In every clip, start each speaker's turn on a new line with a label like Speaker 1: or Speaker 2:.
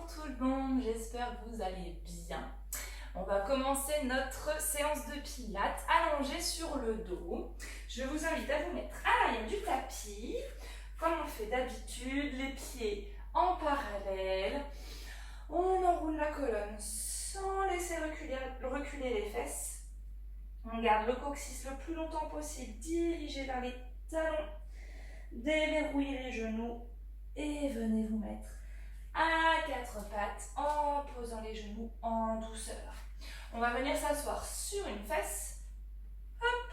Speaker 1: tout le monde, j'espère que vous allez bien. On va commencer notre séance de pilates allongée sur le dos. Je vous invite à vous mettre à l'arrière du tapis, comme on le fait d'habitude, les pieds en parallèle. On enroule la colonne sans laisser reculer les fesses. On garde le coccyx le plus longtemps possible, dirigé vers les talons. Déverrouillez les genoux et venez vous mettre à quatre pattes en posant les genoux en douceur. On va venir s'asseoir sur une fesse, hop,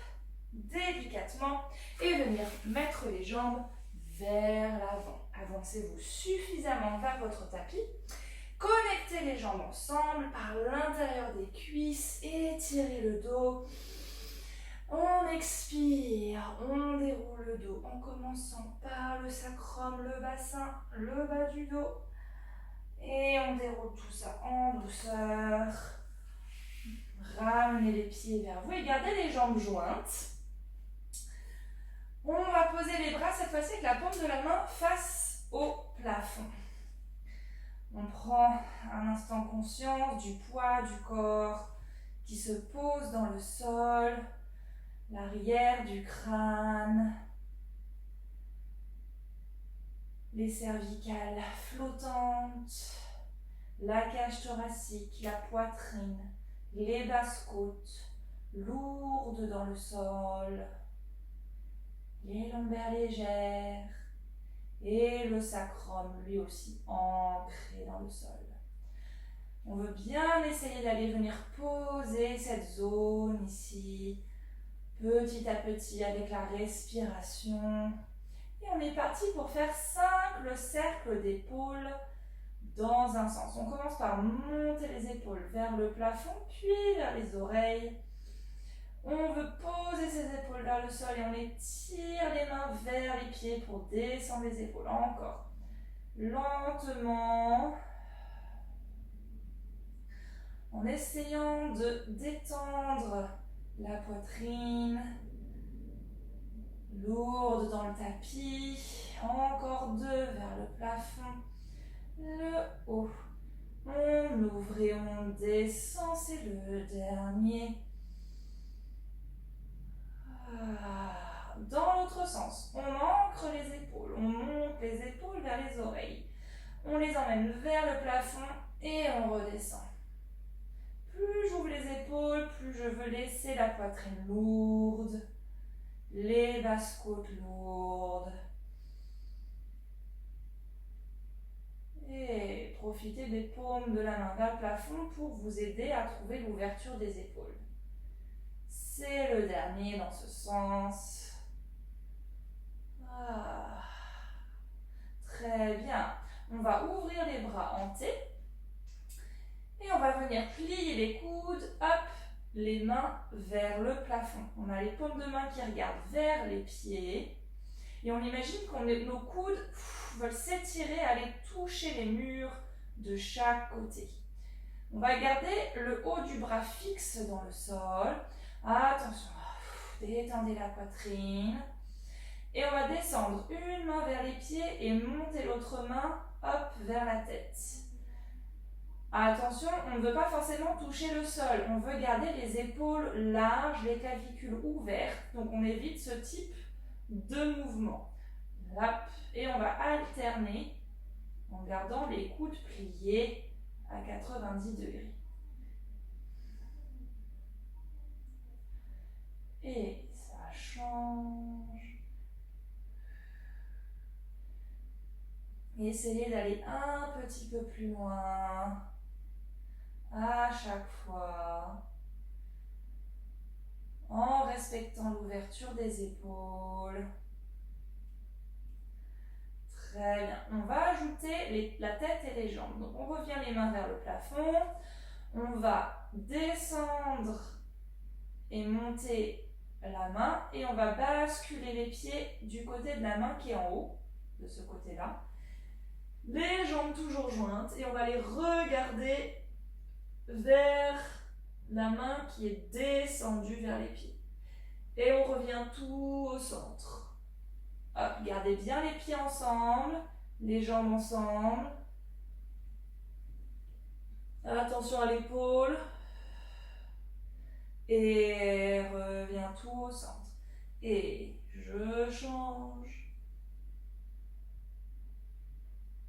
Speaker 1: délicatement, et venir mettre les jambes vers l'avant. Avancez-vous suffisamment vers votre tapis. Connectez les jambes ensemble par l'intérieur des cuisses, étirez le dos. On expire, on déroule le dos en commençant par le sacrum, le bassin, le bas du dos. Et on déroule tout ça en douceur. Ramenez les pieds vers vous et gardez les jambes jointes. On va poser les bras cette fois-ci avec la paume de la main face au plafond. On prend un instant conscience du poids du corps qui se pose dans le sol, l'arrière du crâne, les cervicales flottantes, la cage thoracique, la poitrine, les basses côtes lourdes dans le sol, les lombaires légères et le sacrum lui aussi ancré dans le sol. On veut bien essayer d'aller venir poser cette zone ici, petit à petit avec la respiration. Et on est parti pour faire 5 le cercle d'épaules dans un sens. On commence par monter les épaules vers le plafond, puis vers les oreilles. On veut poser ses épaules vers le sol et on étire les mains vers les pieds pour descendre les épaules. Encore. Lentement. En essayant de détendre la poitrine. Lourde dans le tapis. Encore 2 vers le plafond. Le haut. On ouvre et on descend. C'est le dernier. Dans l'autre sens, on ancre les épaules, on monte les épaules vers les oreilles. On les emmène vers le plafond et on redescend. Plus j'ouvre les épaules, plus je veux laisser la poitrine lourde, les basses côtes lourdes. Et profitez des paumes de la main vers le plafond pour vous aider à trouver l'ouverture des épaules. C'est le dernier dans ce sens. Très bien. On va ouvrir les bras en T. Et on va venir plier les coudes. Hop, les mains vers le plafond. On a les paumes de main qui regardent vers les pieds. Et on imagine que nos coudes veulent s'étirer, aller toucher les murs de chaque côté. On va garder le haut du bras fixe dans le sol. Attention, détendez la poitrine. Et on va descendre une main vers les pieds et monter l'autre main, hop, vers la tête. Attention, on ne veut pas forcément toucher le sol. On veut garder les épaules larges, les clavicules ouvertes. Donc on évite ce type de mouvement. Hop, et on va alterner en gardant les coudes pliés à 90 degrés. Et ça change. Et essayez d'aller un petit peu plus loin à chaque fois en respectant l'ouverture des épaules. Très bien. On va ajouter la tête et les jambes. Donc on revient les mains vers le plafond. On va descendre et monter la main et on va basculer les pieds du côté de la main qui est en haut, de ce côté-là. Les jambes toujours jointes et on va les regarder vers la main qui est descendue vers les pieds. Et on revient tout au centre. Hop, gardez bien les pieds ensemble, les jambes ensemble. Attention à l'épaule. Et reviens tout au centre. Et je change.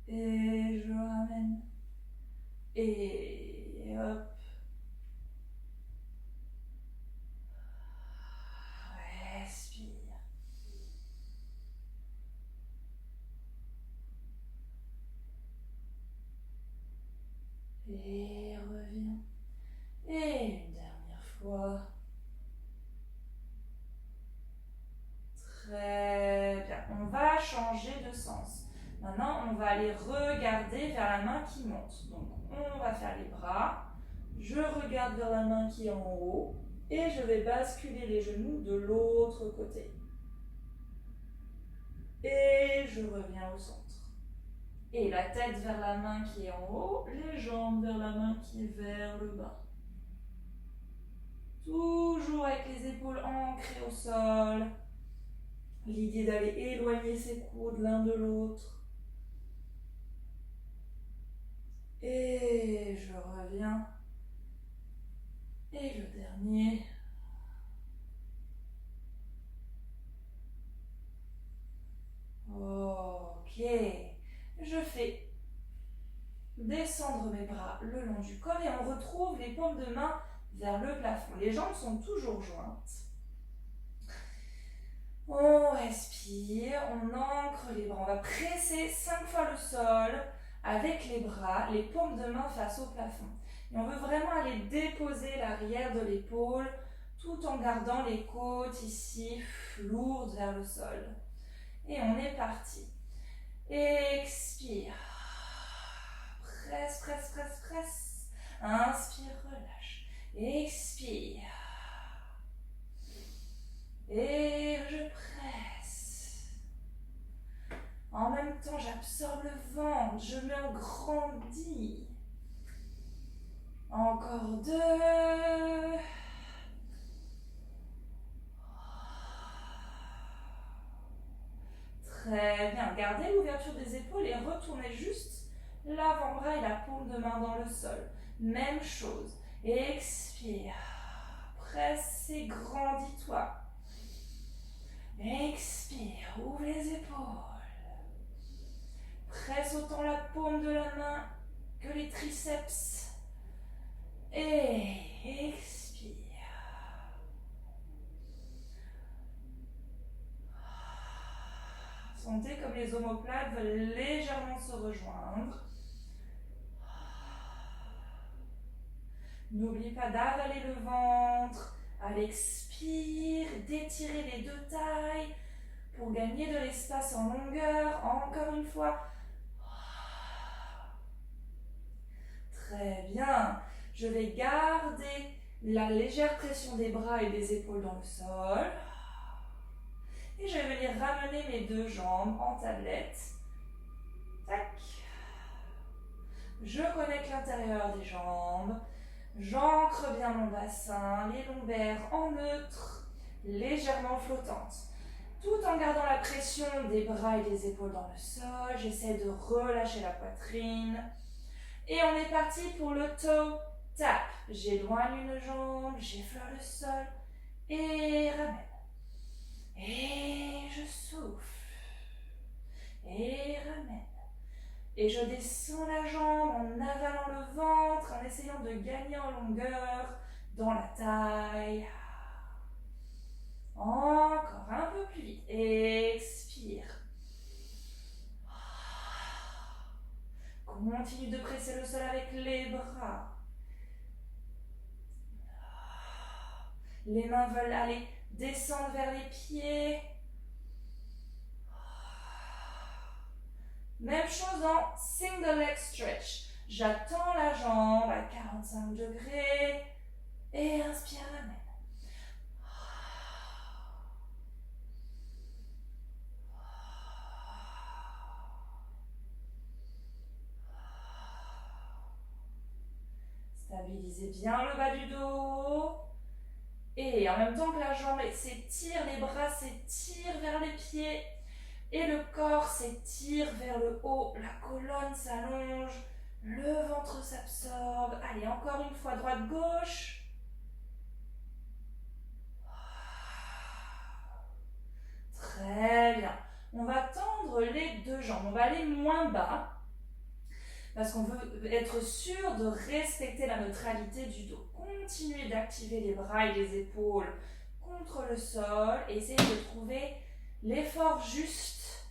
Speaker 1: Et je ramène. Et hop. Respire. Et reviens. Et une dernière fois. Très bien. On va changer de sens. Maintenant, on va aller regarder vers la main qui monte. Donc, on va faire les bras. Je regarde vers la main qui est en haut. Et je vais basculer les genoux de l'autre côté. Et je reviens au centre. Et la tête vers la main qui est en haut, les jambes vers la main qui est vers le bas. Toujours avec les épaules ancrées au sol. L'idée d'aller éloigner ses coudes l'un de l'autre. Et je reviens. Et le dernier. Ok. Je fais descendre mes bras le long du corps et on retrouve les paumes de main vers le plafond. Les jambes sont toujours jointes. On respire, on ancre les bras. On va presser 5 fois le sol avec les bras, les paumes de main face au plafond. Et on veut vraiment aller déposer l'arrière de l'épaule tout en gardant les côtes ici lourdes vers le sol. Et on est parti. Expire. Presse, presse, presse, presse. Inspire, relâche. Expire. Et je presse. En même temps, j'absorbe le ventre. Je me grandis. Encore 2. Très bien. Gardez l'ouverture des épaules et retournez juste l'avant-bras et la paume de main dans le sol. Même chose. Expire. Presse et grandis-toi. Expire. Ouvre les épaules. Presse autant la paume de la main que les triceps. Et expire. Sentez comme les omoplates veulent légèrement se rejoindre. N'oubliez pas d'avaler le ventre. À l'expire, d'étirer les deux tailles pour gagner de l'espace en longueur. Encore une fois. Très bien. Je vais garder la légère pression des bras et des épaules dans le sol. Et je vais venir ramener mes deux jambes en tablette. Tac. Je connecte l'intérieur des jambes. J'ancre bien mon bassin, les lombaires en neutre, légèrement flottantes. Tout en gardant la pression des bras et des épaules dans le sol, j'essaie de relâcher la poitrine. Et on est parti pour le toe tap. J'éloigne une jambe, j'effleure le sol et ramène. Et je souffle. Et ramène. Et je descends la jambe en avalant le ventre, en essayant de gagner en longueur dans la taille. Encore un peu plus vite. Expire. Continue de presser le sol avec les bras. Les mains veulent aller descendre vers les pieds. Même chose en single leg stretch. J'attends la jambe à 45 degrés et inspire, ramène. Stabilisez bien le bas du dos. Et en même temps que la jambe s'étire, les bras s'étirent vers les pieds. Et le corps s'étire vers le haut, la colonne s'allonge, Le ventre s'absorbe. Allez, encore une fois, droite-gauche. Très bien. On va tendre les deux jambes. On va aller moins bas parce qu'on veut être sûr de respecter la neutralité du dos. Continuez d'activer les bras et les épaules contre le sol et essayez de trouver l'effort juste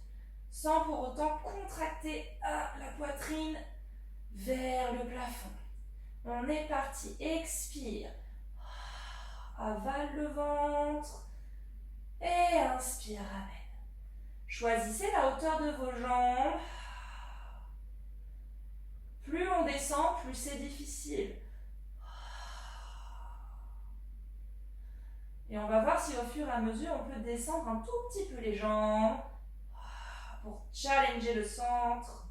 Speaker 1: sans pour autant contracter la poitrine vers le plafond. On est parti. Expire. Avale le ventre. Et inspire, ramène. Choisissez la hauteur de vos jambes. Plus on descend, plus c'est difficile. Et on va voir si au fur et à mesure, on peut descendre un tout petit peu les jambes pour challenger le centre.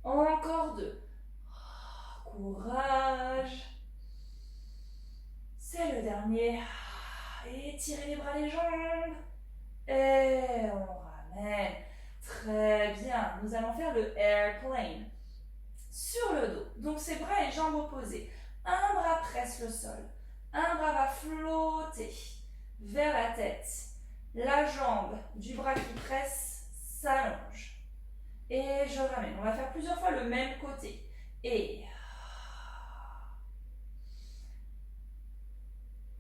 Speaker 1: Encore deux. Courage. C'est le dernier. Étirez les bras, les jambes. Et on ramène. Très bien. Nous allons faire le airplane. Sur le dos. Donc ses bras et jambes opposés. Un bras presse le sol. Un bras va flotter vers la tête. La jambe du bras qui presse s'allonge. Et je ramène. On va faire plusieurs fois le même côté. Et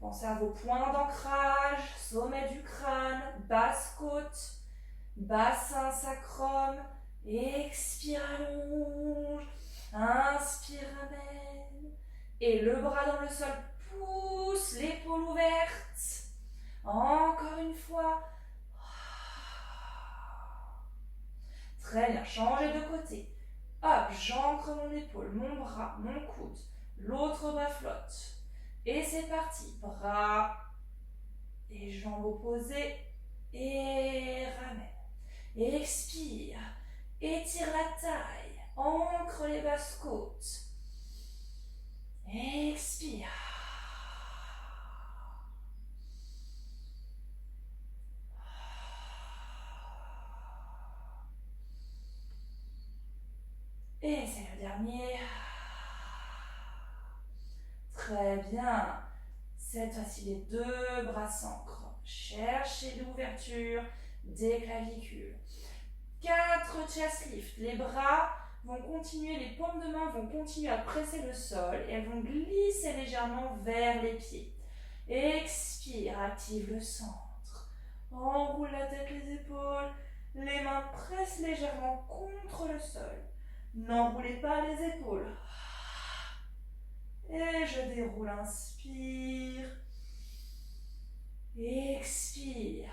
Speaker 1: pensez à vos points d'ancrage, sommet du crâne, basse côte, bassin sacrum. Expire, allonge. Inspire, ramène. Et le bras dans le sol, pousse l'épaule ouverte. Encore une fois. Très bien, changez de côté. Hop, j'ancre mon épaule, mon bras, mon coude. L'autre bras flotte. Et c'est parti. Bras et jambes opposées. Et ramène. Expire. Étire la taille. Ancre les basses côtes. Expire. Et c'est le dernier. Très bien. Cette fois-ci, les deux bras s'ancrent. Cherchez l'ouverture des clavicules. 4 chest lifts. Les bras vont continuer, les paumes de main vont continuer à presser le sol et elles vont glisser légèrement vers les pieds. Expire, active le centre. Enroule la tête, les épaules. Les mains pressent légèrement contre le sol. N'enroulez pas les épaules. Et je déroule, inspire. Expire.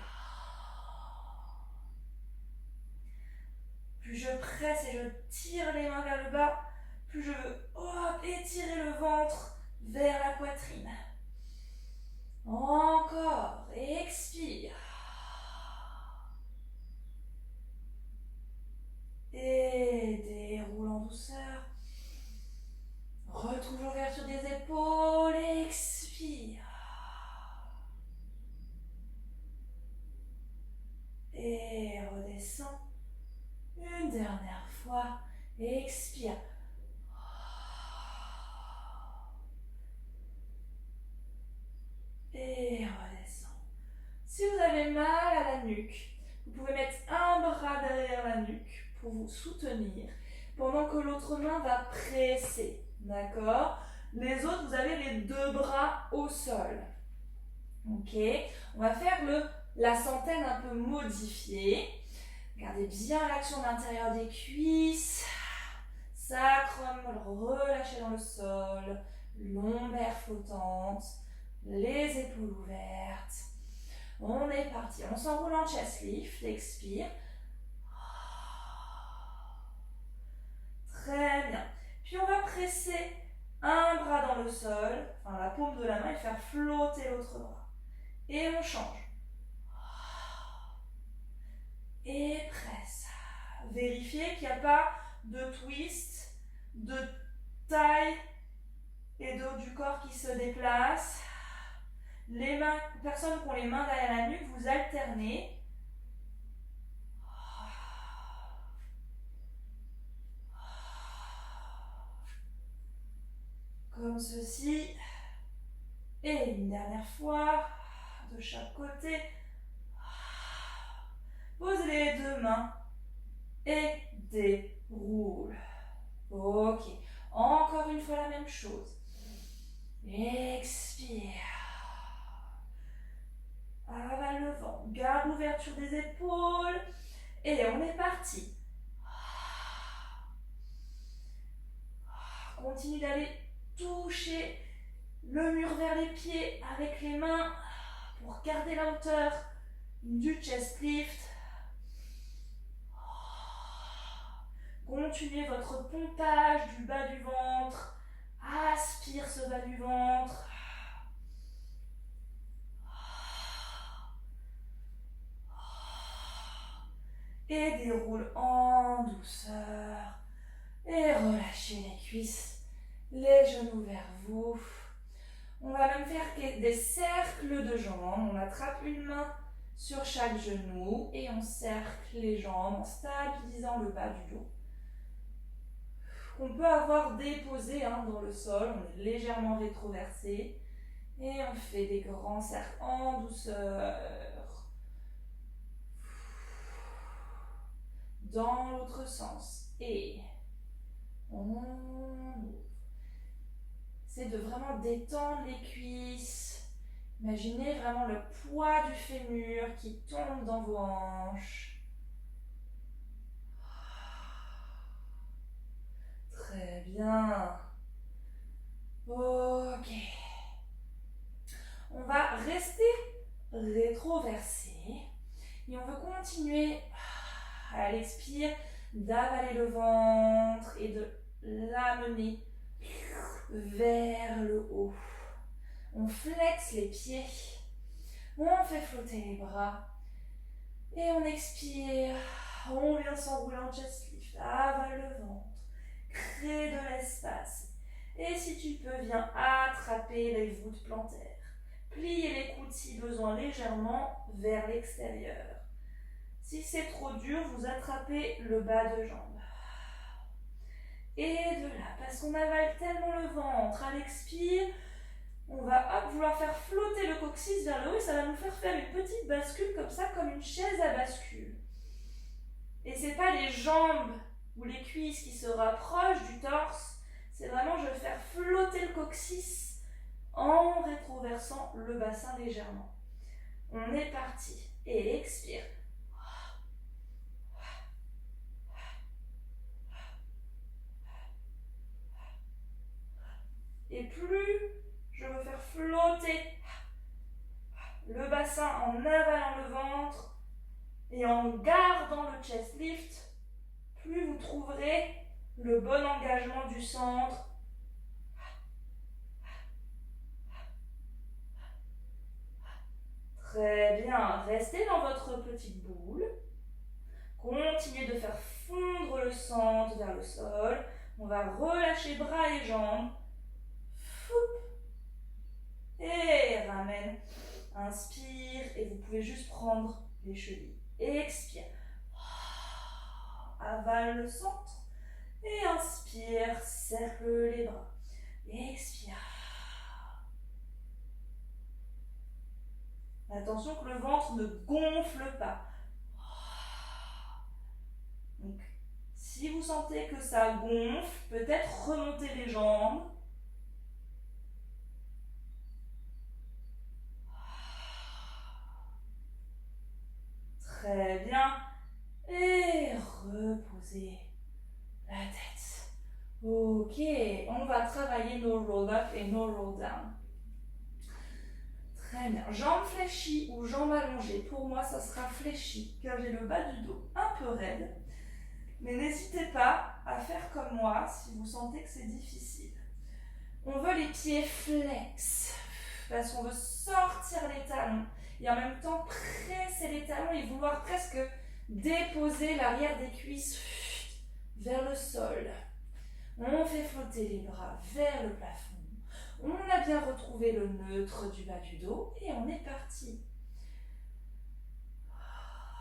Speaker 1: Plus je presse et je tire les mains vers le bas, plus je veux étirer le ventre vers la poitrine. Encore. Expire. Et déroule en douceur. Retrouve l'ouverture des épaules. Expire. Et redescends. Une dernière fois. Expire. Et redescends. Si vous avez mal à la nuque, vous pouvez mettre un bras derrière la nuque pour vous soutenir pendant que l'autre main va presser. D'accord? Les autres, vous avez les deux bras au sol. Ok? On va faire la centaine un peu modifiée. Gardez bien l'action de l'intérieur des cuisses. Sacrum relâché dans le sol. Lombaire flottante. Les épaules ouvertes. On est parti. On s'enroule en chest lift. Expire. Très bien. Puis on va presser un bras dans le sol, enfin la paume de la main, et faire flotter l'autre bras. Et on change. Et presse. Vérifiez qu'il n'y a pas de twist, de taille et d'eau du corps qui se déplace. Les mains, personnes qui ont les mains derrière la nuque, vous alternez. nez. Comme ceci. Et une dernière fois, de chaque côté. Posez les deux mains et déroule. Ok. Encore une fois la même chose. Expire. Avale le vent. Garde l'ouverture des épaules. Et on est parti. Continue d'aller toucher le mur vers les pieds avec les mains pour garder la hauteur du chest lift. Continuez votre pompage du bas du ventre. Aspire ce bas du ventre. Et déroule en douceur. Et relâchez les cuisses, les genoux vers vous. On va même faire des cercles de jambes. On attrape une main sur chaque genou et on cercle les jambes en stabilisant le bas du dos. On peut avoir déposé dans le sol, on est légèrement rétroversé et on fait des grands cercles en douceur. Dans l'autre sens et on ouvre. C'est de vraiment détendre les cuisses. Imaginez vraiment le poids du fémur qui tombe dans vos hanches. Très bien. Ok. On va rester rétroversé et on veut continuer à l'expire d'avaler le ventre et de l'amener vers le haut. On flexe les pieds, on fait flotter les bras et on expire. On vient s'enrouler en chest lift, avale le ventre, crée de l'espace. Et si tu peux, viens attraper les voûtes plantaires. Pliez les coudes si besoin légèrement vers l'extérieur. Si c'est trop dur, vous attrapez le bas de jambe. Et de là, parce qu'on avale tellement le ventre à l'expire, on va vouloir faire flotter le coccyx vers le haut et ça va nous faire une petite bascule comme ça, comme une chaise à bascule. Et c'est pas les jambes ou les cuisses qui se rapprochent du torse, c'est vraiment je vais faire flotter le coccyx en rétroversant le bassin légèrement. On est parti. Et expire. Et plus je veux faire flotter le bassin en avalant le ventre et en gardant le chest lift, plus vous trouverez le bon engagement du centre. Très bien, restez dans votre petite boule. Continuez de faire fondre le centre vers le sol. On va relâcher bras et jambes. Et ramène. Inspire et vous pouvez juste prendre les chevilles. Expire. Avale le centre. Et inspire, cercle les bras. Expire. Attention que le ventre ne gonfle pas. Donc, si vous sentez que ça gonfle, peut-être remonter les jambes. Très bien. Et reposez la tête. Ok, on va travailler nos roll-up et nos roll-down. Très bien. Jambes fléchies ou jambes allongées. Pour moi, ça sera fléchi, car j'ai le bas du dos un peu raide. Mais n'hésitez pas à faire comme moi si vous sentez que c'est difficile. On veut les pieds flex, parce qu'on veut sortir les talons et en même temps presser les talons et vouloir presque déposer l'arrière des cuisses vers le sol. On fait flotter les bras vers le plafond. On a bien retrouvé le neutre du bas du dos et on est parti.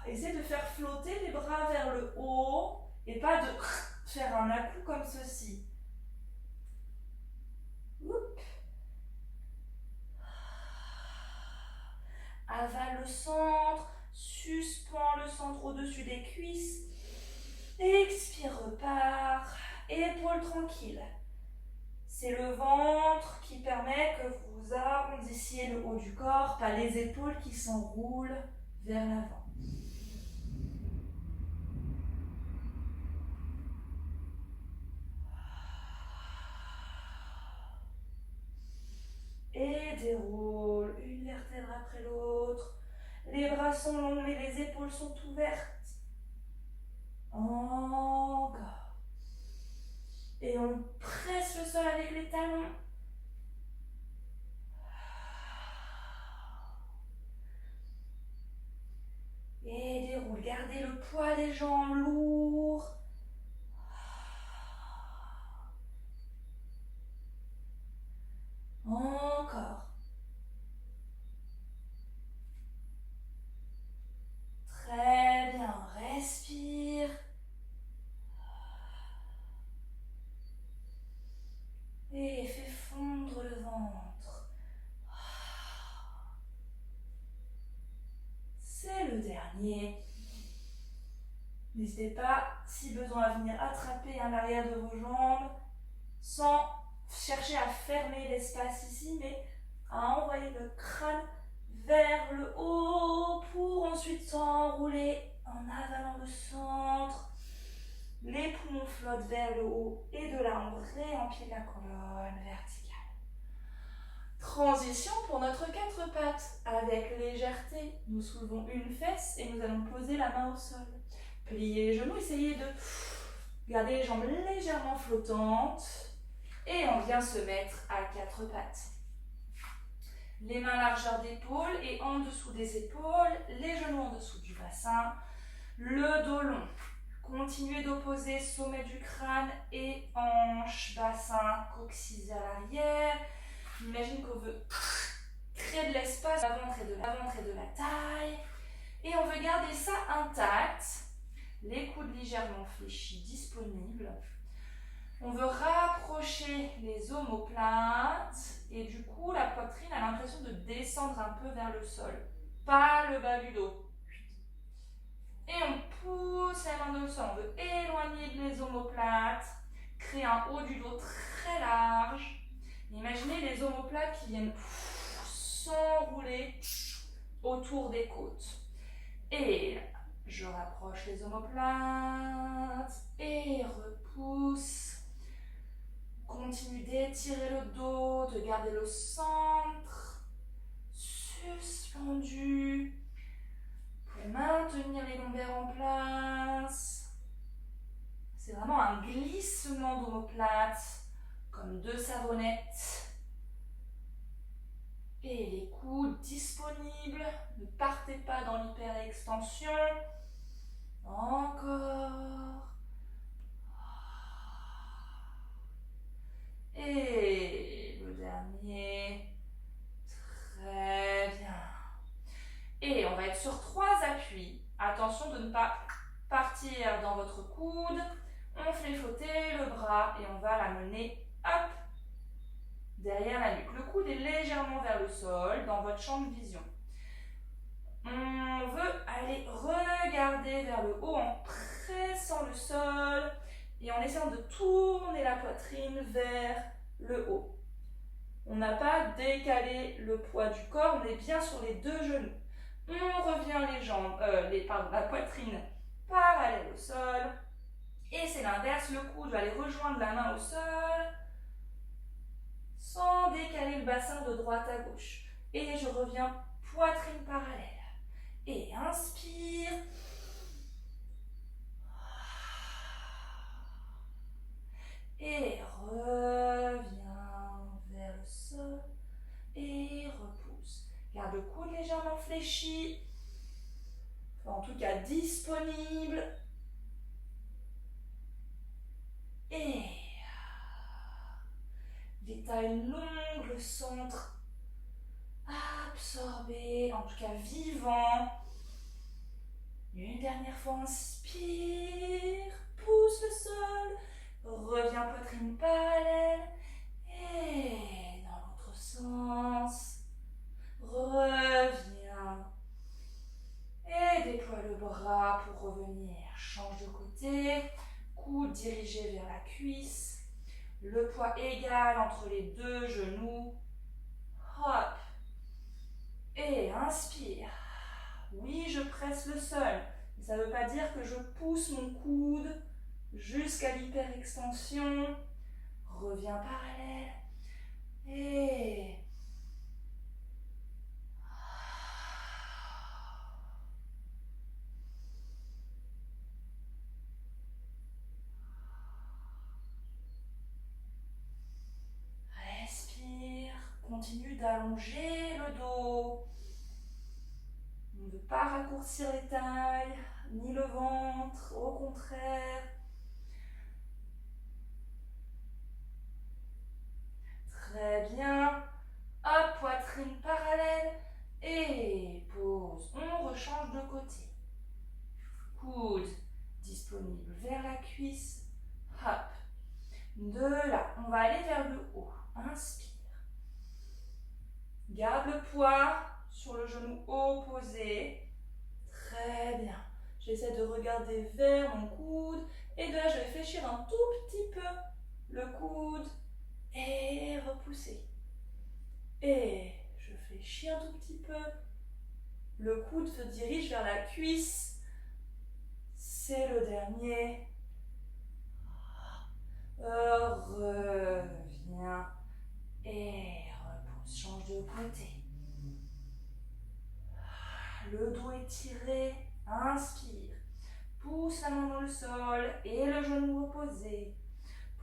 Speaker 1: Essayez de faire flotter les bras vers le haut et pas de faire un à-coup comme ceci. Oup. Avale le centre, suspends le centre au-dessus des cuisses. Expire, repart. Épaules tranquilles. C'est le ventre qui permet que vous arrondissiez le haut du corps, pas les épaules qui s'enroulent vers l'avant. Et déroule une vertèbre après l'autre. Les bras sont longs mais les épaules sont ouvertes. Encore. Et on presse le sol avec les talons. Et déroule. Gardez le poids des jambes lourd. Encore. Très bien. Respire. Et fais fondre le ventre. C'est le dernier. N'hésitez pas, si besoin, à venir attraper à l'arrière de vos jambes sans chercher à fermer l'espace ici, mais à envoyer le crâne vers le haut pour ensuite s'enrouler en avalant le centre. Les poumons flottent vers le haut et de là on réempile la colonne verticale. Transition pour notre 4 pattes. Avec légèreté, nous soulevons une fesse et nous allons poser la main au sol. Pliez les genoux, essayez de garder les jambes légèrement flottantes. Et on vient se mettre à 4 pattes. Les mains largeur d'épaule et en dessous des épaules, les genoux en dessous du bassin, le dos long. Continuez d'opposer sommet du crâne et hanche, bassin, coccyx à l'arrière. Imagine qu'on veut créer de l'espace à ventre et de la taille. Et on veut garder ça intact. Les coudes légèrement fléchis disponibles. On veut rapprocher les omoplates et du coup la poitrine a l'impression de descendre un peu vers le sol, pas le bas du dos. Et on pousse la main dans le sol, on veut éloigner les omoplates, créer un haut du dos très large. Imaginez les omoplates qui viennent s'enrouler autour des côtes. Et je rapproche les omoplates et repousse. Continue d'étirer le dos, de garder le centre suspendu pour maintenir les lombaires en place. C'est vraiment un glissement d'omoplate, comme 2 savonnettes. Et les coudes disponibles, ne partez pas dans l'hyperextension. Encore. Et le dernier. Très bien. Et on va être sur 3 appuis. Attention de ne pas partir dans votre coude. On fait flotter le bras et on va l'amener hop derrière la nuque. Le coude est légèrement vers le sol dans votre champ de vision. On veut aller regarder vers le haut en pressant le sol et en essayant de tourner la poitrine vers le haut. On n'a pas décalé le poids du corps, on est bien sur les 2 genoux. On revient la poitrine parallèle au sol. Et c'est l'inverse, le coude va aller rejoindre la main au sol sans décaler le bassin de droite à gauche. Et je reviens poitrine parallèle. Et inspire. Et reviens vers le sol. Et repousse. Garde le coude légèrement fléchi. En tout cas disponible. Et des tailles longues, le centre absorbé, en tout cas vivant. fois, inspire, pousse le sol, reviens poitrine parallèle et dans l'autre sens, reviens et déploie le bras pour revenir, change de côté, coude dirigé vers la cuisse, le poids égal entre les deux genoux, hop, et inspire. Oui, je presse le sol. Ça ne veut pas dire que je pousse mon coude jusqu'à l'hyperextension. Reviens parallèle. Et... respire. Continue d'allonger le dos. On ne veut pas raccourcir les tailles, ni le ventre, au contraire. Très bien. Hop, poitrine parallèle et pause. On rechange de côté. Coude disponible vers la cuisse. Hop. De là, on va aller vers le haut. Inspire. Garde le poids sur le genou opposé. Très bien. J'essaie de regarder vers mon coude. Et de là, je vais fléchir un tout petit peu le coude. Et repousser. Et je fléchis un tout petit peu. Le coude se dirige vers la cuisse. C'est le dernier. Reviens. Et repousse. Change de côté. Le dos étiré. Inspire. Pousse la main dans le sol et le genou opposé.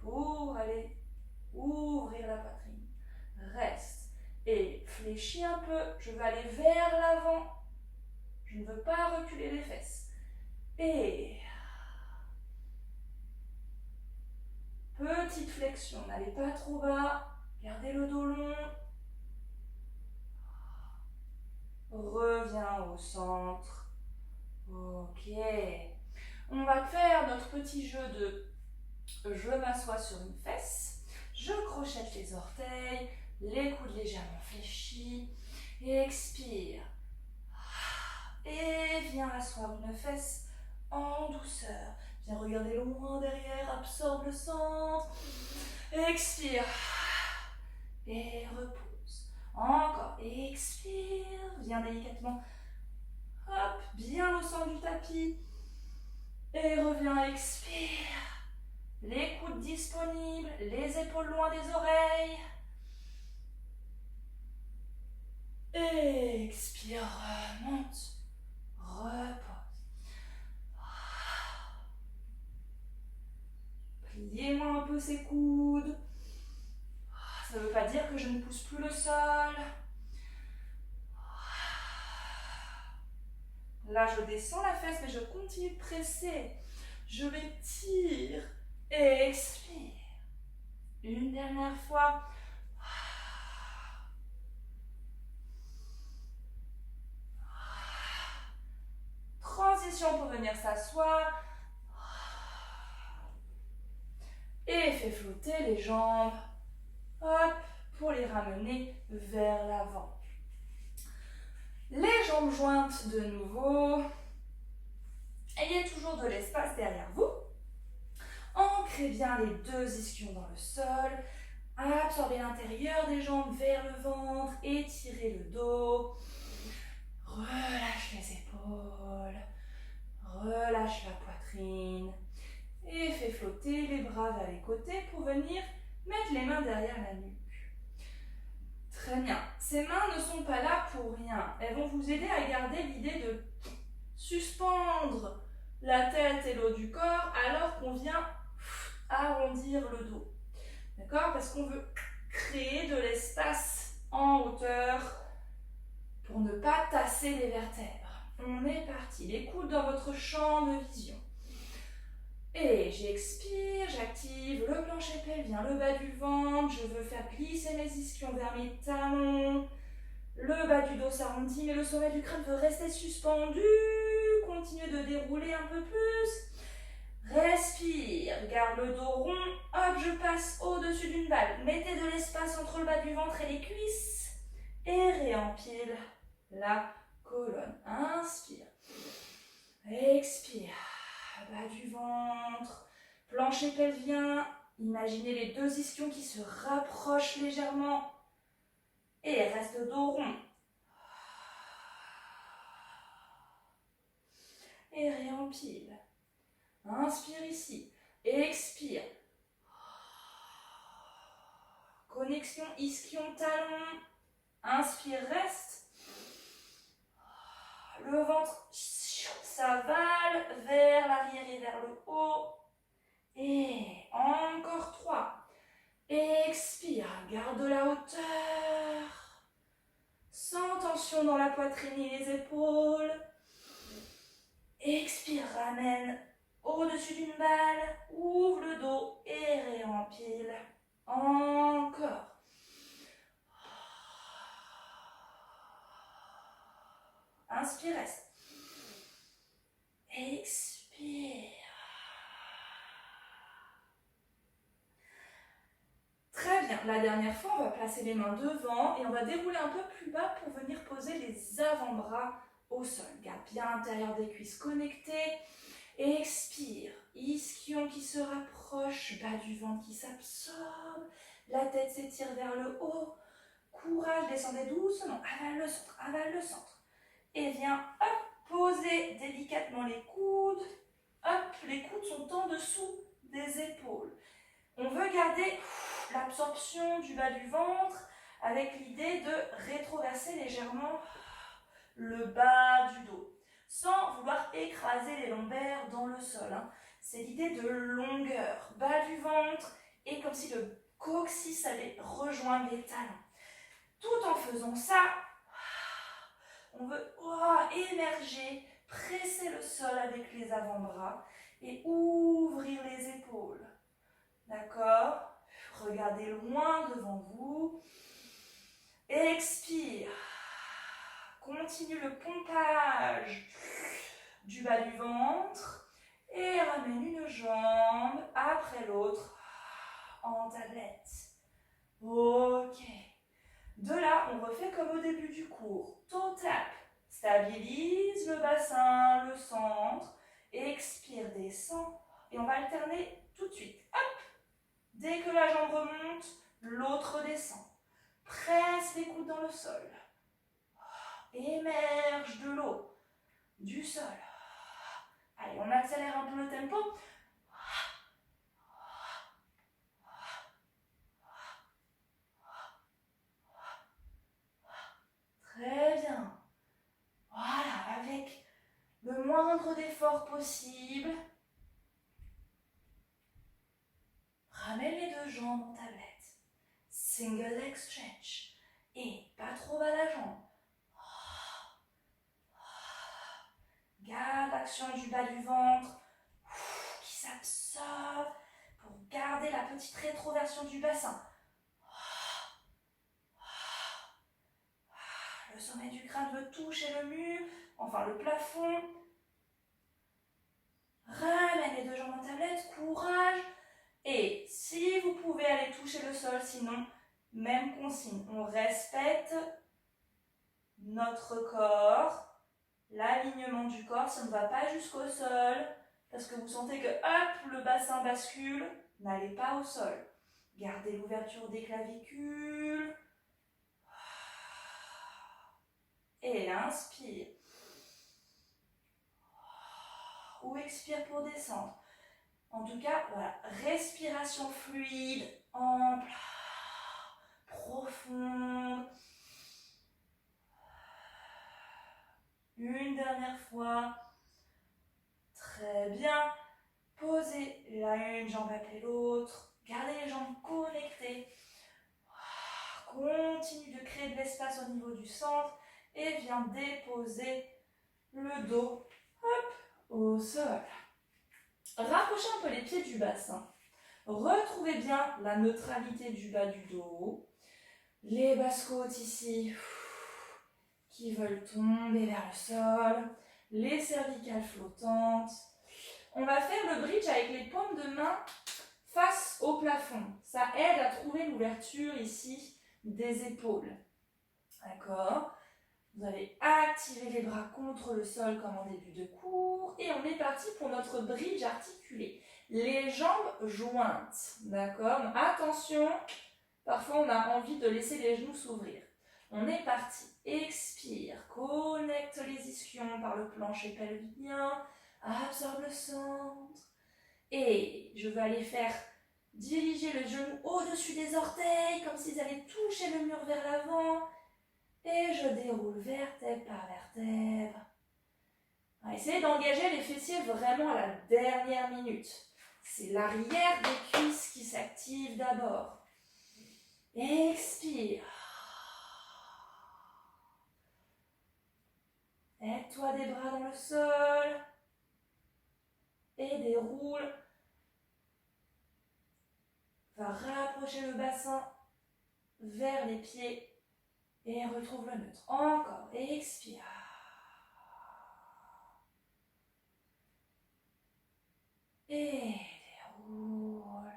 Speaker 1: Pour aller ouvrir la poitrine. Reste. Et fléchis un peu. Je vais aller vers l'avant. Je ne veux pas reculer les fesses. Et petite flexion. N'allez pas trop bas. Gardez le dos long. Reviens au centre. Ok. On va faire notre petit jeu de je m'assois sur une fesse. Je crochette les orteils. Les coudes légèrement fléchis. Et expire. Et viens asseoir une fesse en douceur. Viens regarder loin derrière. Absorbe le centre. Expire. Et repose. Encore. Expire. Viens délicatement. Hop. Bien au centre du tapis. Et reviens. Expire. Les coudes disponibles. Les épaules loin des oreilles. Expire, remonte, repose. Pliez-moi un peu ces coudes. Ça ne veut pas dire que je ne pousse plus le sol. Là, je descends la fesse, mais je continue de presser. Je m'étire et expire. Une dernière fois. Transition pour venir s'asseoir. Et fais flotter les jambes. Hop, pour les ramener vers l'avant. Les jambes jointes de nouveau. Ayez toujours de l'espace derrière vous. Ancrez bien les deux ischions dans le sol. Absorbez l'intérieur des jambes vers le ventre. Étirez le dos. Relâche les épaules. Relâche la poitrine. Et fais flotter les bras vers les côtés pour venir mettre les mains derrière la nuque. Très bien. Ces mains ne sont pas là pour rien. Elles vont vous aider à garder l'idée de suspendre la tête et le haut du corps alors qu'on vient arrondir le dos. D'accord? Parce qu'on veut créer de l'espace en hauteur pour ne pas tasser les vertèbres. On est parti. Les coudes dans votre champ de vision. Et j'expire, j'active le plancher pelvien, le bas du ventre. Je veux faire glisser mes ischions vers mes talons. Le bas du dos s'arrondit, mais le sommet du crâne veut rester suspendu. Continuez de dérouler dérouler un peu plus. Respire, garde le dos rond. Hop, je passe au-dessus d'une balle. Mettez de l'espace entre le bas du ventre et les cuisses. Et réempile la colonne. Inspire. Expire. Bas du ventre. Plancher pelvien. Imaginez les deux ischions qui se rapprochent légèrement. Et reste le dos rond. Et réempile. Inspire ici. Expire. Connexion ischion-talon. Inspire, reste. Le ventre s'avale vers l'arrière et vers le haut. Et encore 3. Expire, garde la hauteur. Sans tension dans la poitrine et les épaules. Expire, ramène au-dessus d'une balle. Ouvre le dos et réempile. Encore. Inspire, reste. Expire. Très bien. La dernière fois, on va placer les mains devant et on va dérouler un peu plus bas pour venir poser les avant-bras au sol. Garde bien l'intérieur des cuisses connectées. Expire. Ischion qui se rapproche, bas du ventre qui s'absorbe. La tête s'étire vers le haut. Courage, descendez doucement. Avale le centre. Et viens, hop, poser délicatement les coudes. Hop, les coudes sont en dessous des épaules. On veut garder l'absorption du bas du ventre avec l'idée de rétroverser légèrement le bas du dos, sans vouloir écraser les lombaires dans le sol. C'est l'idée de longueur, bas du ventre, et comme si le coccyx allait rejoindre les talons. Tout en faisant ça, on veut émerger, presser le sol avec les avant-bras et ouvrir les épaules. D'accord? Regardez loin devant vous. Expire. Continue le pompage du bas du ventre et ramène une jambe après l'autre en tablette. Ok. De là, on refait comme au début du cours. Toe tap. Stabilise le bassin, le centre. Expire, descend. Et on va alterner tout de suite. Hop. Dès que la jambe remonte, l'autre descend. Presse les coudes dans le sol. Émerge de l'eau, du sol. Allez, on accélère un peu le tempo. Très bien. Voilà, avec le moindre d'effort possible. Ramène les deux jambes en tablette. Single leg stretch. Et pas trop bas la jambe. Garde l'action du bas du ventre qui s'absorbe pour garder la petite rétroversion du bassin. Le sommet du crâne veut toucher le mur, enfin le plafond. Ramène les deux jambes en tablette, courage. Et si vous pouvez aller toucher le sol, sinon, même consigne, on respecte notre corps. L'alignement du corps, ça ne va pas jusqu'au sol, parce que vous sentez que hop, le bassin bascule, n'allez pas au sol. Gardez l'ouverture des clavicules. Et inspire. Ou expire pour descendre. En tout cas, voilà, respiration fluide, ample, profonde. Une dernière fois. Très bien. Posez une jambe après l'autre. Gardez les jambes connectées. Continue de créer de l'espace au niveau du centre. Et viens déposer le dos au sol. Rapprochez un peu les pieds du bassin. Retrouvez bien la neutralité du bas du dos. Les basses côtes ici qui veulent tomber vers le sol. les cervicales flottantes. On va faire le bridge avec les paumes de main face au plafond. Ça aide à trouver l'ouverture ici des épaules. D'accord? Vous allez activer les bras contre le sol comme en début de cours. Et on est parti pour notre bridge articulé. Les jambes jointes. D'accord? Attention, parfois on a envie de laisser les genoux s'ouvrir. On est parti. Expire. Connecte les ischions par le plancher pelvien. Absorbe le centre. Et je vais aller faire diriger le genou au-dessus des orteils, comme s'ils allaient toucher le mur vers l'avant. Et je déroule vertèbre par vertèbre. On va essayer d'engager les fessiers vraiment à la dernière minute. C'est l'arrière des cuisses qui s'active d'abord. Expire. Aide-toi des bras dans le sol. Et déroule. Va rapprocher le bassin vers les pieds. Et retrouve le neutre. Encore. Expire. Et déroule.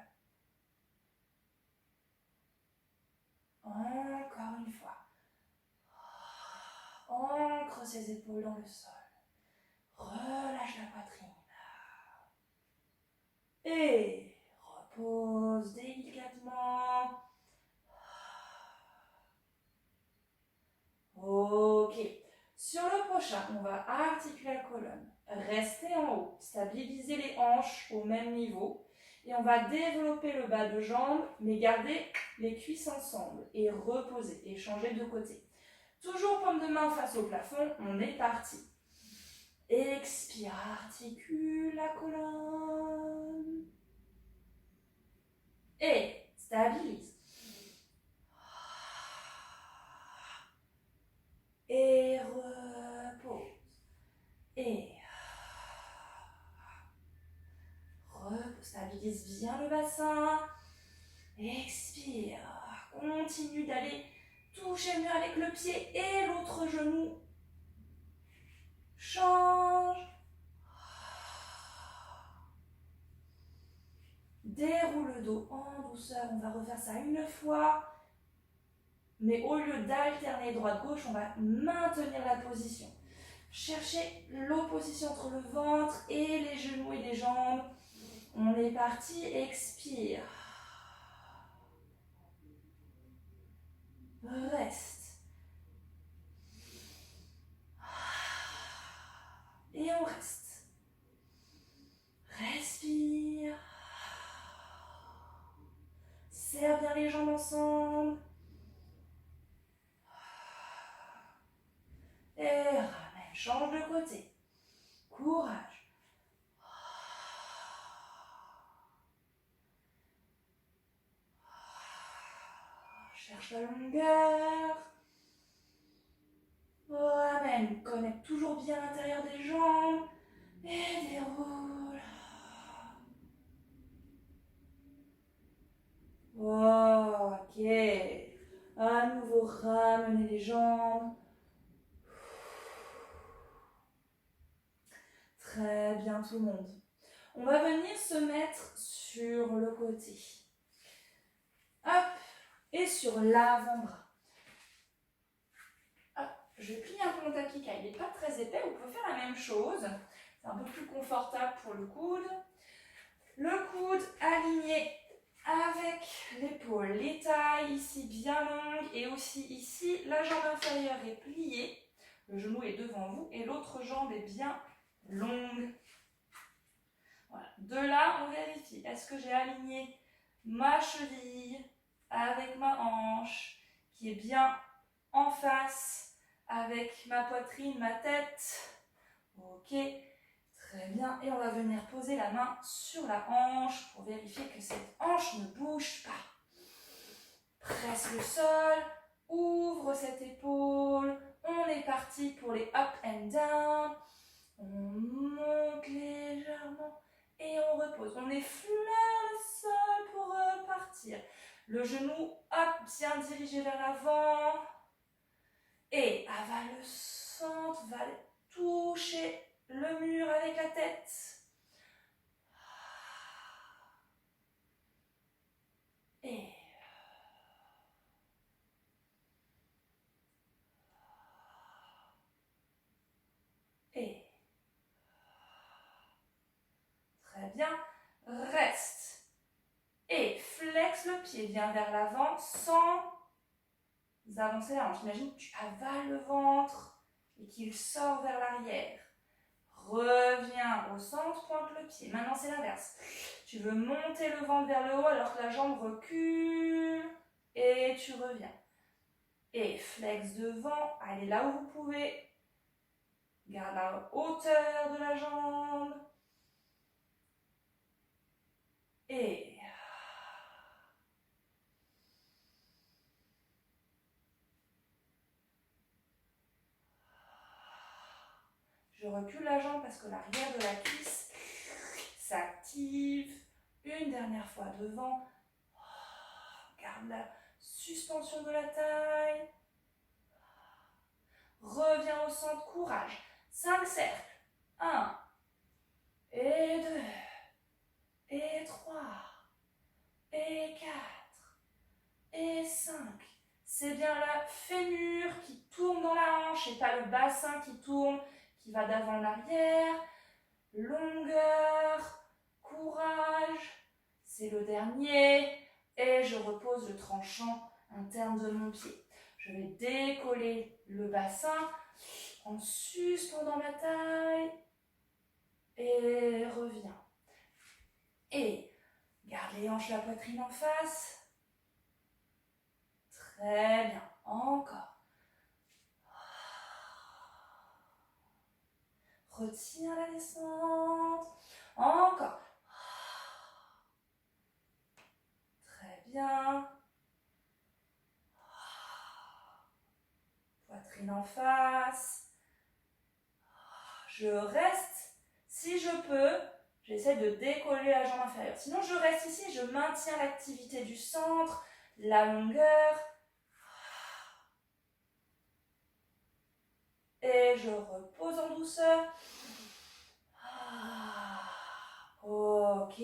Speaker 1: Encore une fois. Ancre ses épaules dans le sol. Relâche la poitrine. Et repose délicatement. Ok. Sur le prochain, on va articuler la colonne. Restez en haut. Stabilisez les hanches au même niveau. Et on va développer le bas de jambe, mais garder les cuisses ensemble. Et reposer. Et changer de côté. Toujours paume de main face au plafond. On est parti. Expire. Articule la colonne. Et stabilise. Et repose. Et repose. Stabilise bien le bassin. Expire. Continue d'aller toucher le mur avec le pied et l'autre genou. Change. Déroule le dos en douceur. On va refaire ça une fois. Mais au lieu d'alterner droite-gauche, on va maintenir la position. Cherchez l'opposition entre le ventre et les genoux et les jambes. On est parti, expire. Reste. Et on reste. Respire. Serre bien les jambes ensemble. Et ramène, change de côté. Courage. Cherche la longueur. Ramène, connecte toujours bien l'intérieur des jambes. Et déroule. Ok. À nouveau, ramenez les jambes. Très bien tout le monde. On va venir se mettre sur le côté. Hop. Et sur l'avant-bras. Hop. Je plie un peu mon tapis car il n'est pas très épais. Vous pouvez faire la même chose. C'est un peu plus confortable pour le coude. Le coude aligné avec l'épaule. Les tailles ici bien longues. Et aussi ici, la jambe inférieure est pliée. Le genou est devant vous. Et l'autre jambe est bien longue. Voilà. De là, on vérifie. Est-ce que j'ai aligné ma cheville avec ma hanche qui est bien en face avec ma poitrine, ma tête? Ok, très bien. Et on va venir poser la main sur la hanche pour vérifier que cette hanche ne bouge pas. Presse le sol, ouvre cette épaule. On est parti pour les up and down. On monte légèrement et on repose. On effleure le sol pour repartir. Le genou, hop, bien dirigé vers l'avant. Et avale le centre, va toucher le mur avec la tête. Et très bien. Reste. Et flex le pied, viens vers l'avant sans avancer la hanche. Imagine que tu avales le ventre et qu'il sort vers l'arrière. Reviens au centre, pointe le pied. Maintenant, c'est l'inverse. Tu veux monter le ventre vers le haut alors que la jambe recule et tu reviens. Et flex devant, allez là où vous pouvez. Garde la hauteur de la jambe. Et je recule la jambe parce que l'arrière de la cuisse s'active. Une dernière fois devant. Garde la suspension de la taille. Reviens au centre, courage. 5 cercles. 1 et 2 et 3 et 4 et 5. C'est bien le fémur qui tourne dans la hanche et pas le bassin qui tourne, qui va d'avant en arrière. Longueur, courage. C'est le dernier. Et je repose le tranchant interne de mon pied. Je vais décoller le bassin en suspendant ma taille. Et reviens. Et garde les hanches, la poitrine en face. Très bien. Encore. Retiens la descente. Encore. Très bien. Poitrine en face. Je reste. Si je peux, j'essaie de décoller la jambe inférieure. Sinon, je reste ici, je maintiens l'activité du centre, la longueur. Et je repose en douceur. Ok.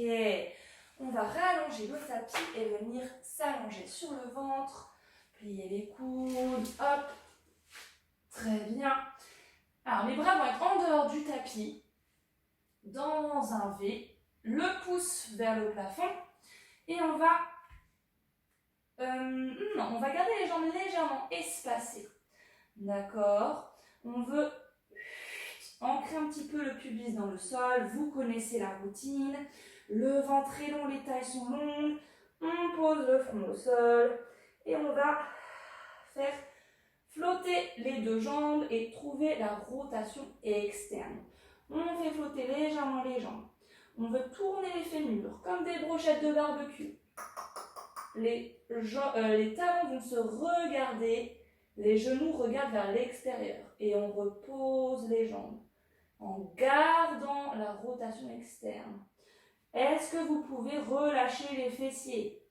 Speaker 1: On va rallonger le tapis et venir s'allonger sur le ventre. Plier les coudes. Hop. Très bien. Alors, mes bras vont être en dehors du tapis. Dans un V. Le pouce vers le plafond. Et on va... on va garder les jambes légèrement espacées. D'accord. On veut ancrer un petit peu le pubis dans le sol. Vous connaissez la routine. Le ventre est long, les tailles sont longues. On pose le front au sol. Et on va faire flotter les deux jambes et trouver la rotation externe. On fait flotter légèrement les jambes. On veut tourner les fémurs comme des brochettes de barbecue. Les talons vont se regarder. Les genoux regardent vers l'extérieur et on repose les jambes en gardant la rotation externe. Est-ce que vous pouvez relâcher les fessiers?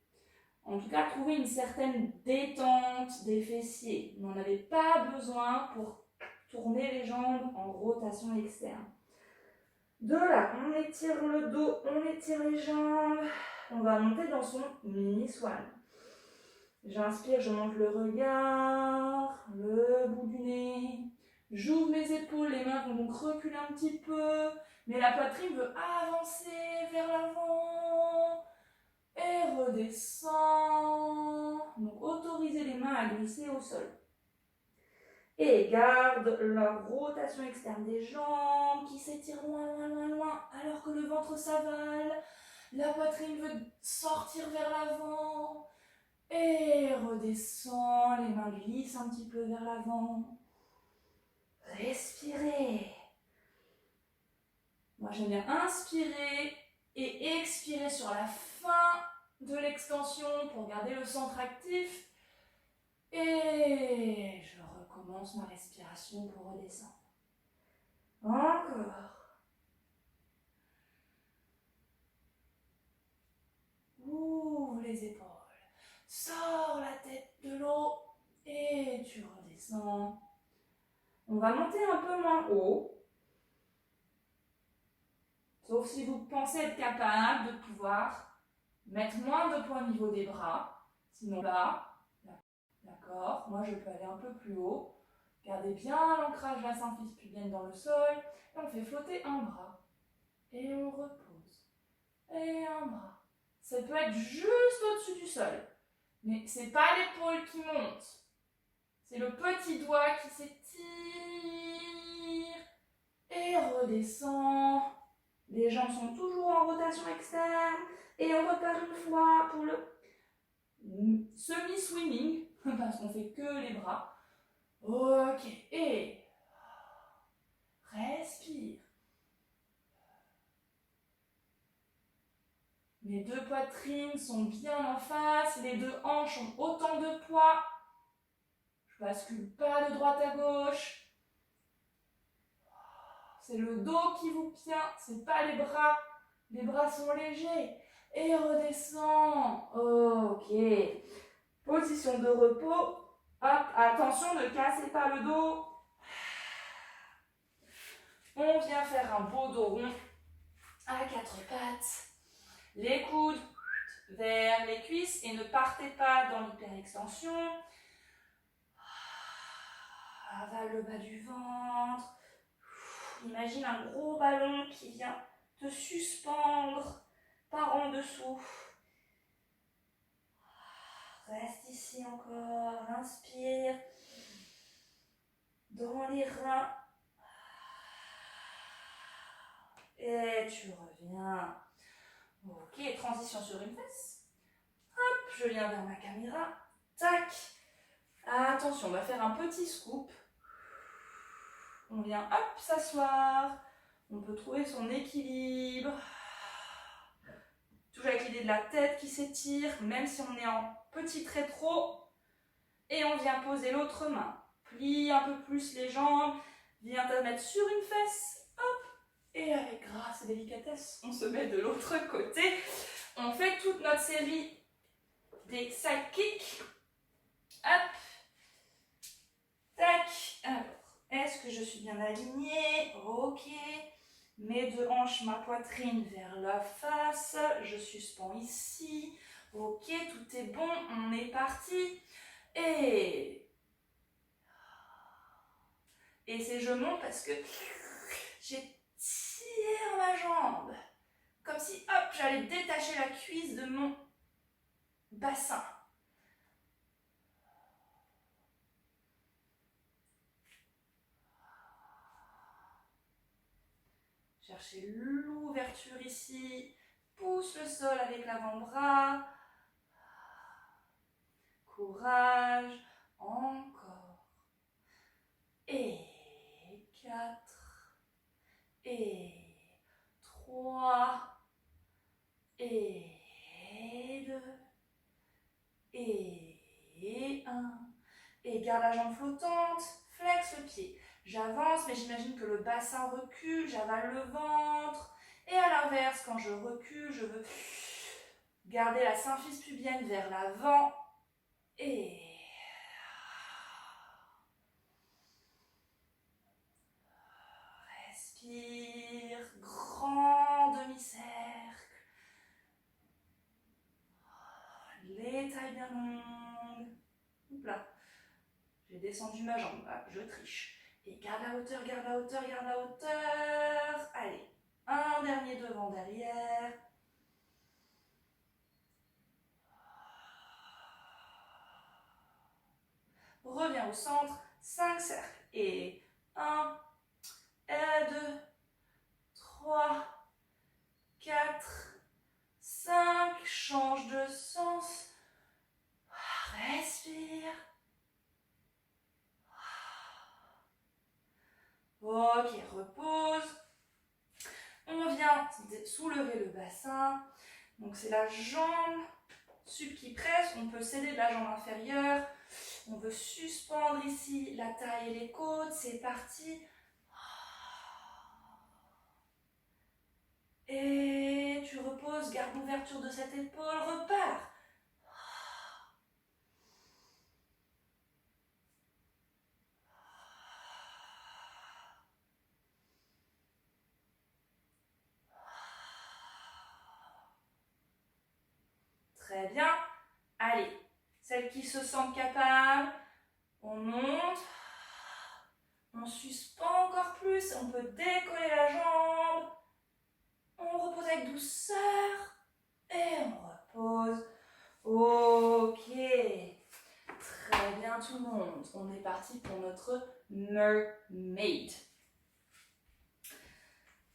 Speaker 1: En tout cas, trouver une certaine détente des fessiers. Vous n'en avez pas besoin pour tourner les jambes en rotation externe. De là, on étire le dos, on étire les jambes. On va monter dans son mini swan. J'inspire, je monte le regard, le bout du nez. J'ouvre mes épaules, les mains vont donc reculer un petit peu. Mais la poitrine veut avancer vers l'avant. Et redescend. Donc autorisez les mains à glisser au sol. Et garde la rotation externe des jambes qui s'étire loin, loin, loin, loin. Alors que le ventre s'avale. La poitrine veut sortir vers l'avant. Et redescend, les mains glissent un petit peu vers l'avant. Respirez. Moi, j'aime bien inspirer et expirer sur la fin de l'extension pour garder le centre actif. Et je recommence ma respiration pour redescendre. Encore. Ouvre les épaules. Sors la tête de l'eau et tu redescends. On va monter un peu moins haut. Sauf si vous pensez être capable de pouvoir mettre moins de poids au niveau des bras. Sinon là, d'accord, moi je peux aller un peu plus haut. Gardez bien l'ancrage de la symphyse pubienne dans le sol. Et on fait flotter un bras. Et on repose. Et un bras. Ça peut être juste au-dessus du sol. Mais c'est pas l'épaule qui monte. C'est le petit doigt qui s'étire et redescend. Les jambes sont toujours en rotation externe. Et on repart une fois pour le semi-swimming, parce qu'on fait que les bras. Ok, et respire. Les deux poitrines sont bien en face, les deux hanches ont autant de poids. Je bascule pas de droite à gauche. C'est le dos qui vous tient, c'est pas les bras. Les bras sont légers. Et redescend. Ok. Position de repos. Hop, attention, ne cassez pas le dos. On vient faire un beau dos rond à quatre pattes. Les coudes vers les cuisses et ne partez pas dans l'hyperextension. Avale le bas du ventre. Imagine un gros ballon qui vient te suspendre par en dessous. Reste ici encore. Inspire. Dans les reins. Et tu reviens. Ok, transition sur une fesse. Hop, je viens vers ma caméra. Tac. Attention, on va faire un petit scoop. On vient, hop, s'asseoir. On peut trouver son équilibre. Toujours avec l'idée de la tête qui s'étire, même si on est en petit rétro. Et on vient poser l'autre main. Plie un peu plus les jambes. Viens te mettre sur une fesse. Hop. Et avec grâce et délicatesse, on se met de l'autre côté. On fait toute notre série des side kicks. Hop. Tac. Alors, est-ce que je suis bien alignée? Ok. Mes deux hanches, ma poitrine vers la face. Je suspends ici. Ok, tout est bon. On est parti. Et c'est je monte parce que j'étire ma jambe. Comme si, hop, j'allais détacher la cuisse de mon bassin. Cherchez l'ouverture ici. Pousse le sol avec l'avant-bras. Courage. Encore. Et 4. Et 3. Et 2. Et 1. Et garde la jambe flottante. Flex le pied. J'avance, mais j'imagine que le bassin recule, j'avale le ventre. Et à l'inverse, quand je recule, je veux garder la symphyse pubienne vers l'avant. Et respire, grand demi-cercle. Les tailles bien longues. Oups là, j'ai descendu ma jambe, ah, je triche. Et garde la hauteur, garde la hauteur, garde la hauteur. Allez, un dernier devant, derrière. Reviens au centre, 5 cercles. Et 1, et 2, 3, 4, 5. Change de sens. Respire. Ok, repose. On vient soulever le bassin. Donc c'est la jambe sub qui presse. On peut céder de la jambe inférieure. On veut suspendre ici la taille et les côtes. C'est parti. Et tu reposes. Garde l'ouverture de cette épaule. Repars. Très bien. Allez, celles qui se sentent capables, on monte. On suspend encore plus. On peut décoller la jambe. On repose avec douceur. Et on repose. Ok. Très bien tout le monde. On est parti pour notre mermaid.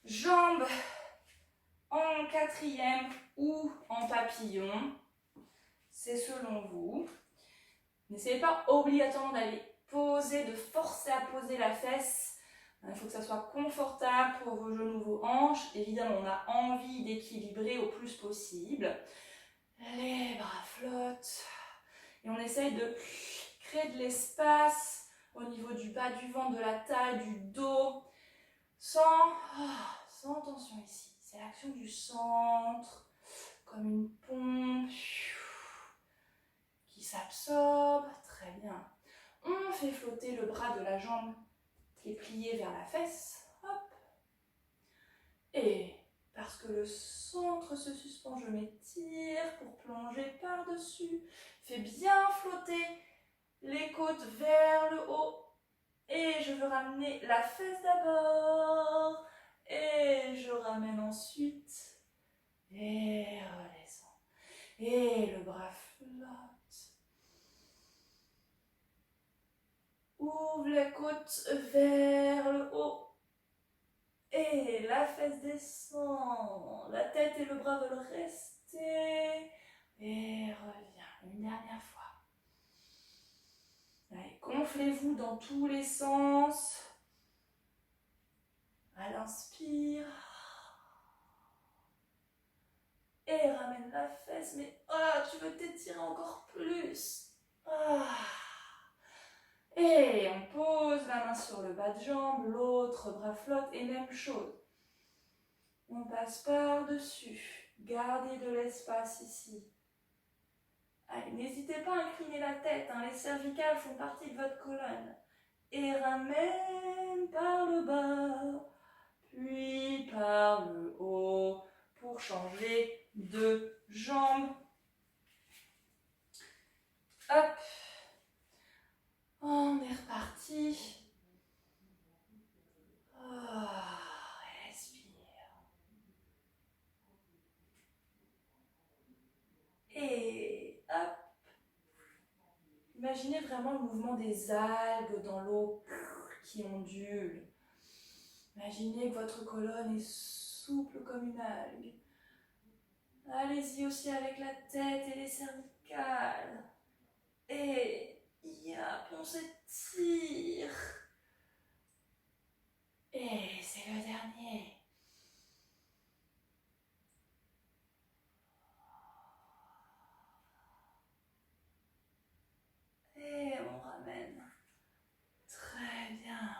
Speaker 1: Jambes en quatrième ou en papillon. C'est selon vous. N'essayez pas obligatoirement d'aller poser, de forcer à poser la fesse. Il faut que ça soit confortable pour vos genoux, vos hanches. Évidemment, on a envie d'équilibrer au plus possible. Les bras flottent. Et on essaye de créer de l'espace au niveau du bas du ventre, de la taille, du dos. Sans tension ici. C'est l'action du centre, comme une pompe qui s'absorbe. Très bien. On fait flotter le bras de la jambe qui est plié vers la fesse. Hop. Et parce que le centre se suspend, je m'étire pour plonger par-dessus. Fais bien flotter les côtes vers le haut. Et je veux ramener la fesse d'abord. Et je ramène ensuite. Et redescends. Et le bras flotte. Ouvre les côtes vers le haut. Et la fesse descend. La tête et le bras veulent rester. Et reviens. Une dernière fois. Allez, gonflez-vous dans tous les sens. À l'inspire. Et ramène la fesse. Mais tu veux t'étirer encore plus. Et on pose la main sur le bas de jambe, l'autre bras flotte et même chose. On passe par-dessus. Gardez de l'espace ici. Allez, n'hésitez pas à incliner la tête, les cervicales font partie de votre colonne. Et ramène par le bas, puis par le haut pour changer de jambe. Hop. On est reparti. Respire. Et hop. Imaginez vraiment le mouvement des algues dans l'eau qui ondule. Imaginez que votre colonne est souple comme une algue. Allez-y aussi avec la tête et les cervicales. Et on s'étire. Et c'est le dernier. Et on ramène. Très bien.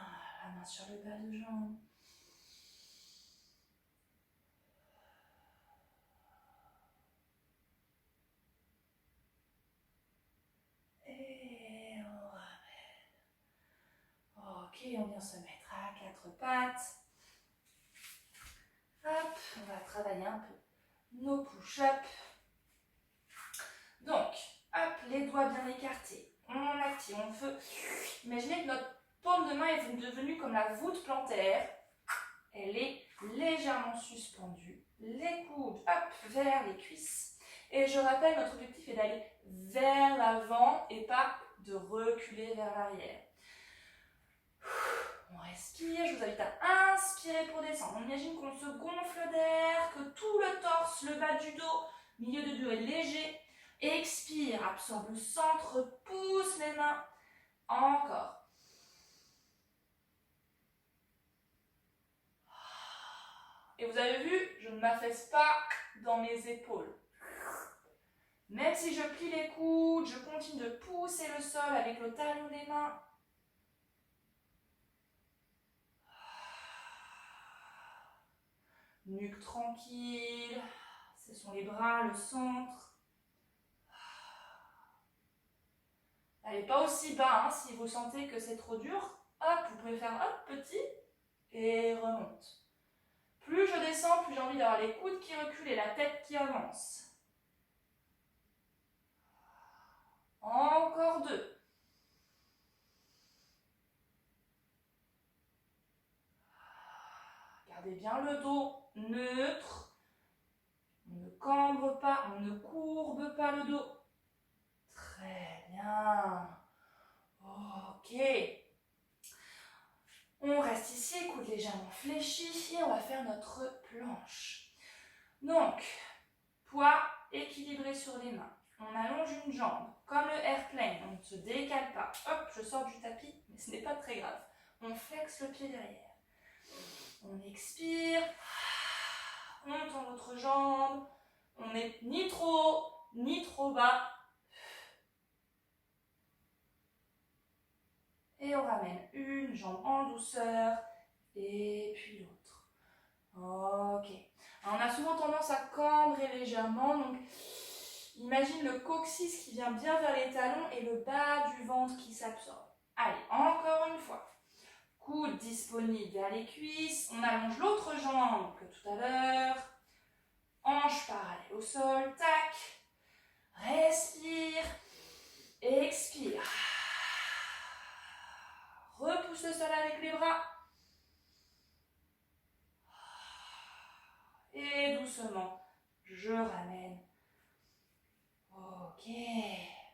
Speaker 1: La main sur le bas de jambe. Et on ramène. Ok, on vient se mettre à quatre pattes. Hop, on va travailler un peu nos push-ups. Donc, hop, les doigts bien écartés. On active, on fait. Imaginez que notre paume de main est devenue comme la voûte plantaire. Elle est légèrement suspendue. Les coudes, hop, vers les cuisses. Et je rappelle, notre objectif est d'aller vers l'avant et pas de reculer vers l'arrière. On respire, je vous invite à inspirer pour descendre. On imagine qu'on se gonfle d'air, que tout le torse, le bas du dos, milieu de dos est léger. Expire, absorbe le centre, pousse les mains. Encore. Et vous avez vu, je ne m'affaisse pas dans mes épaules. Même si je plie les coudes, je continue de pousser le sol avec le talon des mains. Nuque tranquille. Ce sont les bras, le centre. Allez, pas aussi bas, si vous sentez que c'est trop dur. Hop, vous pouvez faire hop, petit et remonte. Plus je descends, plus j'ai envie d'avoir les coudes qui reculent et la tête qui avance. Encore 2. Gardez bien le dos neutre. On ne cambre pas, on ne courbe pas le dos. Très bien. Ok. On reste ici, coudes légèrement fléchis et on va faire notre planche. Donc, poids équilibré sur les mains. On allonge une jambe, comme le airplane, on ne se décale pas. Hop, je sors du tapis, mais ce n'est pas très grave. On flexe le pied derrière. On expire. On tend l'autre jambe. On n'est ni trop haut, ni trop bas. Et on ramène une jambe en douceur. Et puis l'autre. Ok. Alors, on a souvent tendance à cambrer légèrement. Donc, imagine le coccyx qui vient bien vers les talons et le bas du ventre qui s'absorbe. Allez, encore une fois. Coude disponible vers les cuisses. On allonge l'autre jambe que tout à l'heure. Hanche parallèle au sol. Tac. Respire. Expire. Repousse le sol avec les bras. Et doucement, je ramène. Ok.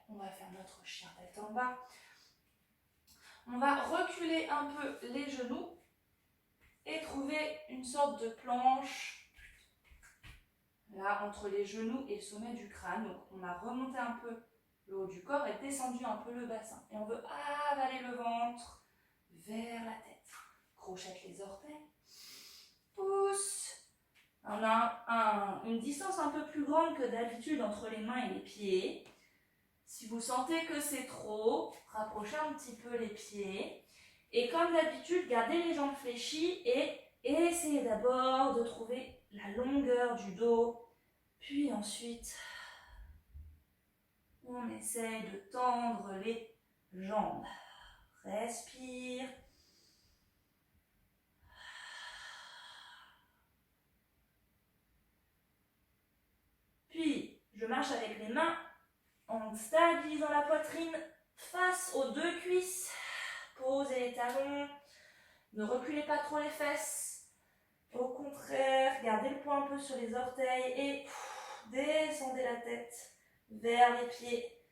Speaker 1: On va faire notre chien tête en bas. On va reculer un peu les genoux et trouver une sorte de planche là entre les genoux et le sommet du crâne. Donc on a remonté un peu le haut du corps et descendu un peu le bassin. Et on veut avaler le ventre vers la tête. Crochette les orteils. Pousse. On a une distance un peu plus grande que d'habitude entre les mains et les pieds. Si vous sentez que c'est trop, rapprochez un petit peu les pieds. Et comme d'habitude, gardez les jambes fléchies et essayez d'abord de trouver la longueur du dos. Puis ensuite, on essaye de tendre les jambes. Respire. Puis, je marche avec les mains en stabilisant la poitrine face aux deux cuisses. Posez les talons. Ne reculez pas trop les fesses. Au contraire, gardez le poids un peu sur les orteils et descendez la tête vers les pieds.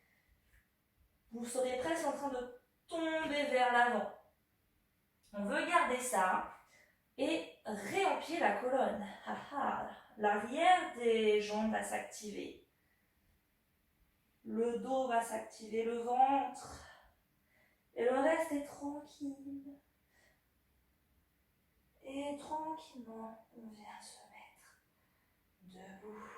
Speaker 1: Vous serez presque en train de tomber vers l'avant. On veut garder ça et réempiler la colonne. L'arrière des jambes va s'activer. Le dos va s'activer, le ventre. Et le reste est tranquille. Et tranquillement, on vient se mettre debout.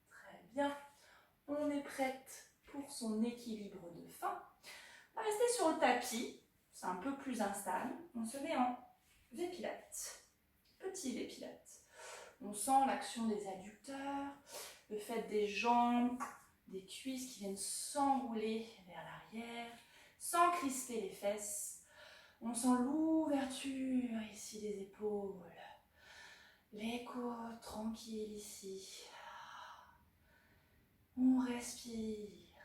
Speaker 1: Très bien. On est prête pour son équilibre de fin. On va rester sur le tapis. C'est un peu plus instable. On se met en V-Pilates. Petit V-Pilates. On sent l'action des adducteurs, le fait des jambes, des cuisses qui viennent s'enrouler vers l'arrière, sans crisper les fesses. On sent l'ouverture ici des épaules, les côtes tranquilles ici. On respire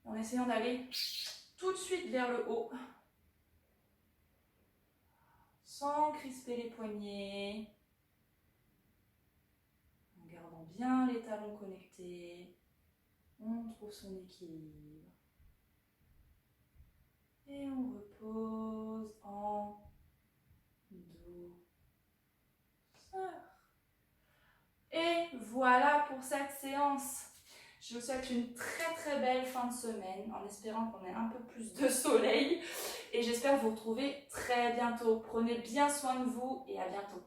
Speaker 1: en essayant d'aller tout de suite vers le haut, sans crisper les poignets, en gardant bien les talons connectés. On trouve son équilibre. Et on repose en douceur. Et voilà pour cette séance. Je vous souhaite une très très belle fin de semaine en espérant qu'on ait un peu plus de soleil. Et j'espère vous retrouver très bientôt. Prenez bien soin de vous et à bientôt.